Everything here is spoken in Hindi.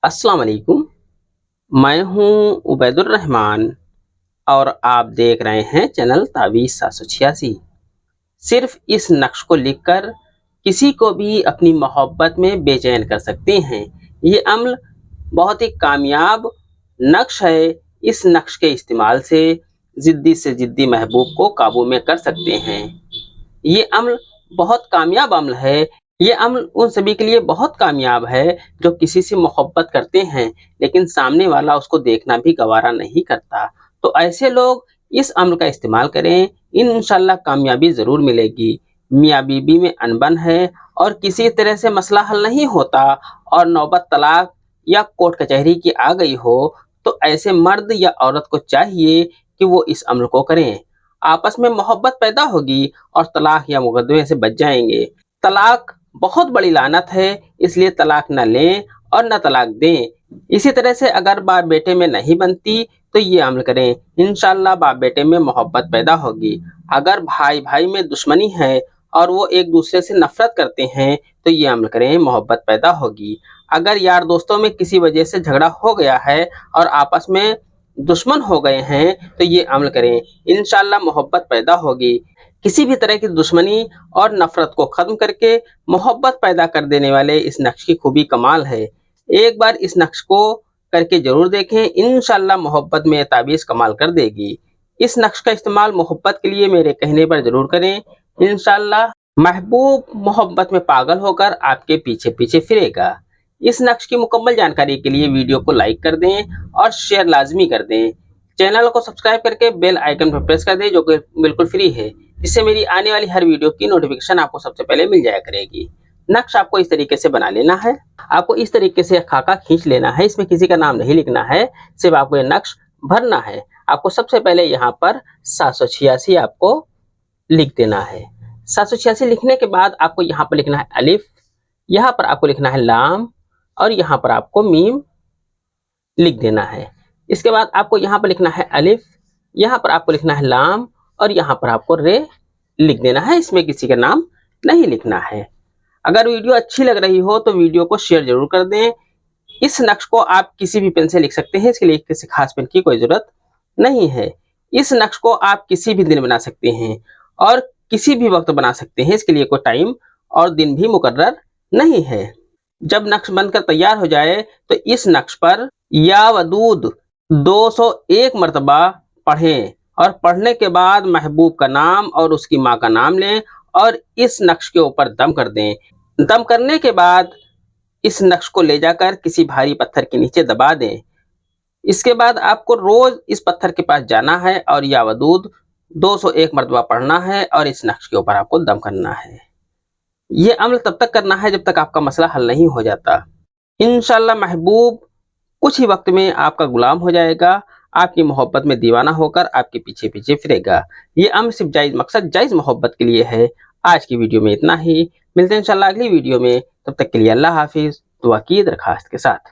अस्सलाम वालेकुम। मैं हूं उबैदुर रहमान और आप देख रहे हैं चैनल तावीज़ 786। सिर्फ इस नक्श को लिखकर किसी को भी अपनी मोहब्बत में बेचैन कर सकते हैं। ये अम्ल बहुत ही कामयाब नक्श है। इस नक्श के इस्तेमाल से ज़िद्दी महबूब को काबू में कर सकते हैं। ये अम्ल बहुत कामयाब अम्ल है। ये अम्ल उन सभी के लिए बहुत कामयाब है जो किसी से मोहब्बत करते हैं लेकिन सामने वाला उसको देखना भी गवारा नहीं करता। तो ऐसे लोग इस अम्ल का इस्तेमाल करें, इंशाल्लाह कामयाबी ज़रूर मिलेगी। मियाँ बीवी में अनबन है और किसी तरह से मसला हल नहीं होता और नौबत तलाक या कोर्ट कचहरी की आ गई हो, तो ऐसे मर्द या औरत को चाहिए कि वो इस अम्ल को करें। आपस में मोहब्बत पैदा होगी और तलाक या मुकदमे से बच जाएंगे। तलाक बहुत बड़ी लानत है, इसलिए तलाक न लें और न तलाक दें। इसी तरह से अगर बाप बेटे में नहीं बनती तो ये अमल करें, इंशाल्लाह बाप बेटे में मोहब्बत पैदा होगी। अगर भाई भाई में दुश्मनी है और वो एक दूसरे से नफरत करते हैं तो ये अमल करें, मोहब्बत पैदा होगी। अगर यार दोस्तों में किसी वजह से झगड़ा हो गया है और आपस में दुश्मन हो गए हैं तो ये अमल करें, इंशाल्लाह मोहब्बत पैदा होगी। किसी भी तरह की दुश्मनी और नफरत को खत्म करके मोहब्बत पैदा कर देने वाले इस नक्श की खूबी कमाल है। एक बार इस नक्श को करके जरूर देखें, इंशाल्लाह मोहब्बत में ताबीज़ कमाल कर देगी। इस नक्श का इस्तेमाल मोहब्बत के लिए मेरे कहने पर जरूर करें, इंशाल्लाह महबूब मोहब्बत में पागल होकर आपके पीछे पीछे फिरेगा। इस नक्श की मुकम्मल जानकारी के लिए वीडियो को लाइक कर दें और शेयर लाजमी कर दें। चैनल को सब्सक्राइब करके बेल आइकन पर प्रेस कर दें जो कि बिल्कुल फ्री है, जिससे मेरी आने वाली हर वीडियो की नोटिफिकेशन आपको सबसे पहले मिल जाया करेगी। नक्श आपको इस तरीके से बना लेना है। आपको इस तरीके से खाका खींच लेना है, इसमें किसी का नाम नहीं लिखना है, सिर्फ आपको ये नक्श भरना है। आपको सबसे पहले यहाँ पर 786 आपको लिख देना है। 786 लिखने के बाद आपको यहाँ पर लिखना है अलिफ, यहाँ पर आपको लिखना है लाम और यहाँ पर आपको मीम लिख देना है। इसके बाद आपको यहाँ पर लिखना है अलिफ, यहाँ पर आपको लिखना है लाम और यहाँ पर आपको रे लिख देना है। इसमें किसी का नाम नहीं लिखना है। अगर वीडियो अच्छी लग रही हो तो वीडियो को शेयर जरूर कर दें। इस नक्श को आप किसी भी पेन से लिख सकते हैं, इसके लिए किसी खास पेन की कोई जरूरत नहीं है। इस नक्श को आप किसी भी दिन बना सकते हैं और किसी भी वक्त बना सकते हैं, इसके लिए कोई टाइम और दिन भी मुकर्रर नहीं है। जब नक्श बनकर तैयार हो जाए तो इस नक्श पर या वदूद 201 मरतबा पढ़ें और पढ़ने के बाद महबूब का नाम और उसकी माँ का नाम लें और इस नक्श के ऊपर दम कर दें। दम करने के बाद इस नक्श को ले जाकर किसी भारी पत्थर के नीचे दबा दें। इसके बाद आपको रोज इस पत्थर के पास जाना है और या वदूद 201 मरतबा पढ़ना है और इस नक्श के ऊपर आपको दम करना है। ये अमल तब तक करना है जब तक आपका मसला हल नहीं हो जाता। इंशाल्लाह महबूब कुछ ही वक्त में आपका गुलाम हो जाएगा, आपकी मोहब्बत में दीवाना होकर आपके पीछे पीछे फिरेगा। ये अमर सिर्फ जायज मकसद जायज मोहब्बत के लिए है। आज की वीडियो में इतना ही। मिलते हैं इंशाल्लाह अगली वीडियो में। तब तक के लिए अल्लाह हाफिज, दुआ की दरखास्त के साथ।